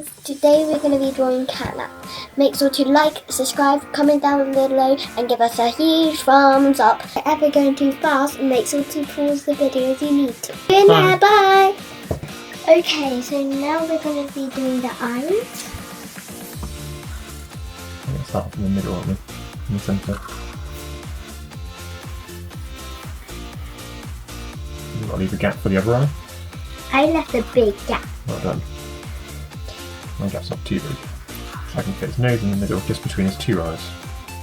guys, today we're going to be drawing CatNap. Make sure to like, subscribe, comment down below and give us a huge thumbs up. If you're ever going too fast, make sure to pause the video if you need to. Good night, bye! Okay, so now we're going to be doing the eyes. I'm going to start in the middle, aren't we? In the centre. You've got to leave a gap for the other eye. I left a big gap. Well done. My gap's not too big. So I can fit his nose in the middle, just between his two eyes.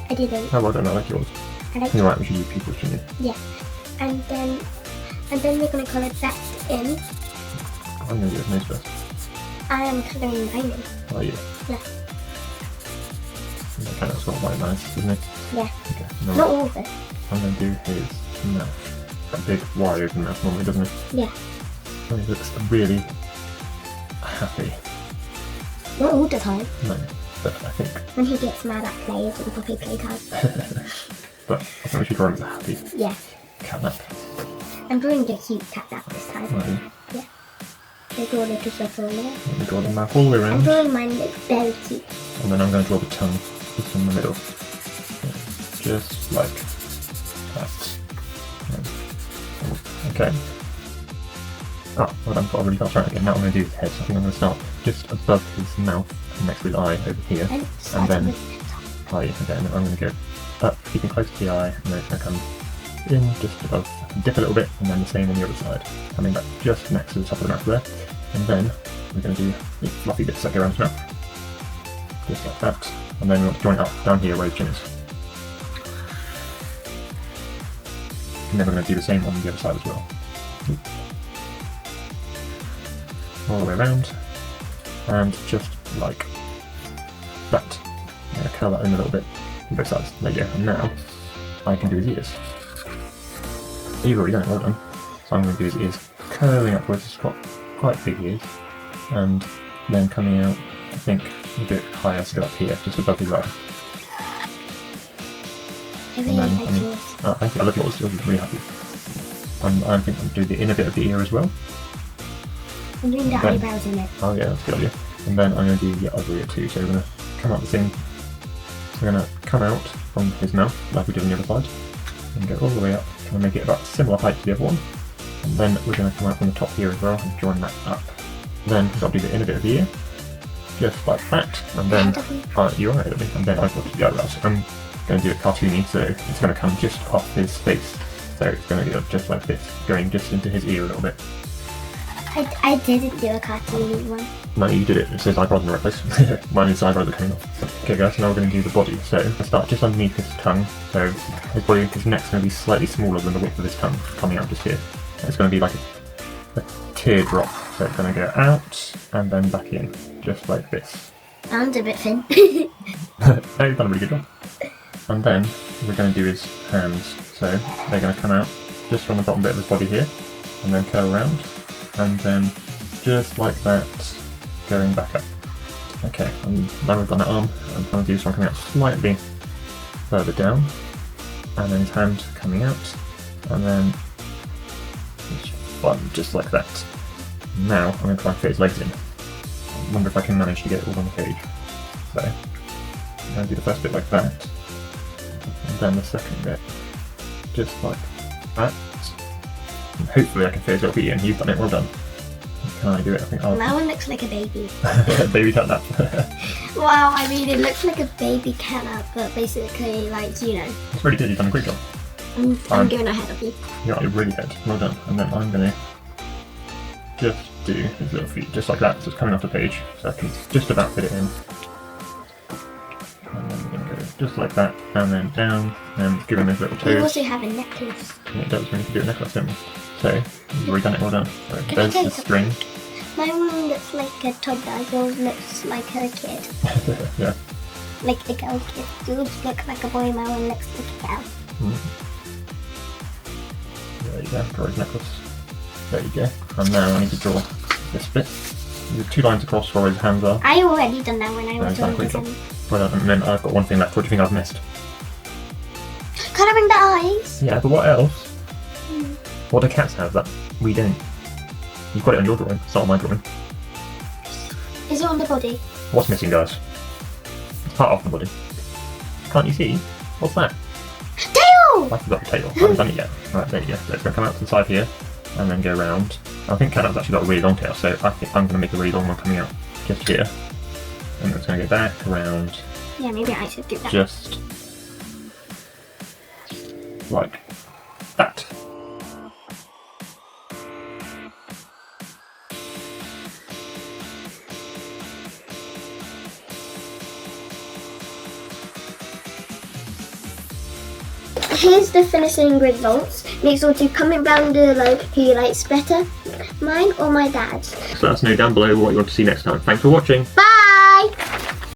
I didn't. Oh, well done, I like yours. You're right, we should use pupils, shouldn't you? Yeah. And then we're going to colour that in. I'm going to do his nose first. I am colouring mine in. Oh, yeah. Yeah. That kind of got white lines, doesn't it? Yeah. Okay. Not all of it. I'm going to do his mouth. That big wide open mouth normally, doesn't it? Yeah. And he looks really happy. Not all the time. No, but I think... When he gets mad at players and Poppy Playtime. But I think we should draw him as a happy Yeah. CatNap. I'm drawing a cute CatNap this time. Right. Yeah. So draw a little circle in there. Let me draw the mouth all the way I'm around. drawing mine very cute. And then I'm going to draw the tongue just in the middle. Just like that. Okay. Oh, well done, got a really fast right again. Now I'm going to do his head. So I think I'm going to start just above his mouth, next to his eye over here. And then eye, okay, and then I'm going to go up, keeping close to the eye, and then it's going to come in just above, dip a little bit, and then the same on the other side. Coming back just next to the top of the mouth there. And then we're going to do the fluffy bits that go around his mouth. Just like that. And then we want to join it up down here where his chin is. And then we're going to do the same on the other side as well. All the way around, and just like that. I'm going to curl that in a little bit on both sides. There you go. And now I can do his ears. You've already done it, well done. So I'm going to do his ears curling upwards. He's got quite big ears, and then coming out, I think, a bit higher, still up here, just above his eye. I really like yours. Oh, thank you. I love yours. Yours is really happy. I think I'm going to do the inner bit of the ear as well. I'm doing the eyebrows in it. Oh yeah, that's a good idea. And then I'm going to do the other ear too, so we're going to come out the same. So we're going to come out from his mouth, like we did on the other side, and go all the way up, trying to make it about similar height to the other one. And then we're going to come out from the top here as well, and join that up. Then I'll do the inner bit of the ear, just like that, and then, you're right, and then I've got to do the eyebrows. I'm going to do it cartoony, so it's going to come just off his face. So it's going to go just like this, going just into his ear a little bit. I didn't do a cartoony one. No, you did it. It says eyebrows in the right place. Mine is eyebrows are coming off. Okay guys, now we're going to do the body. So I start just underneath his tongue. So his body, his neck's going to be slightly smaller than the width of his tongue, coming out just here. It's going to be like a teardrop. So it's going to go out and then back in, just like this. I'm a bit thin. No, you've done a really good job. And then we're going to do his hands. So they're going to come out just from the bottom bit of his body here, and then curl around. And then just like that, going back up. Okay, and now we've done that arm, I'm trying to do this one coming out slightly further down, and then his hand coming out, and then just like that. Now I'm going to try and fit his legs in. I wonder if I can manage to get it all on the page. So I'm going to do the first bit like that, and then the second bit just like that. And hopefully I can fit his little feet in. You've done it, well done. Can I do it? I think I'll... That one looks like a baby. Baby CatNap. Wow, I mean it looks like a baby CatNap, but basically like, you know. It's really good, you've done a great job. I'm going ahead of you. Yeah, you're really good. Well done. And then I'm going to just do his little feet, just like that. So it's coming off the page, so I can just about fit it in. And then we're going to go just like that, and then down, and give him his little toes. We also have a necklace. Yeah, it does, we need to do a necklace, don't we? So, you've already done it, well done. So there's the string. My one looks like a toddler, yours looks like a kid. Yeah. Like a girl kid. Yours look like a boy, my one looks like a girl. There you go, draw his necklace. There you go. And now I need to draw this bit. There's 2 lines across where his hands are. I already done that when I was drawing this one. Well done, and then I've got one thing left. What do you think I've missed? Colouring the eyes. Yeah, but what else? What do cats have that we don't? You've got it on your drawing, it's not on my drawing. Is it on the body? What's missing, guys? It's part of the body. Can't you see? What's that? Tail! I forgot the tail. I haven't done it yet. Right, there you go. So it's going to come out to the side here and then go round. I think CatNap's actually got a really long tail, so I think I'm going to make a really long one coming out just here. And it's going to go back around. Yeah, maybe I should do that. Just like that. Here's the finishing results. Make sure to comment down below who you likes better, mine or my dad's. So let us know down below what you want to see next time. Thanks for watching. Bye!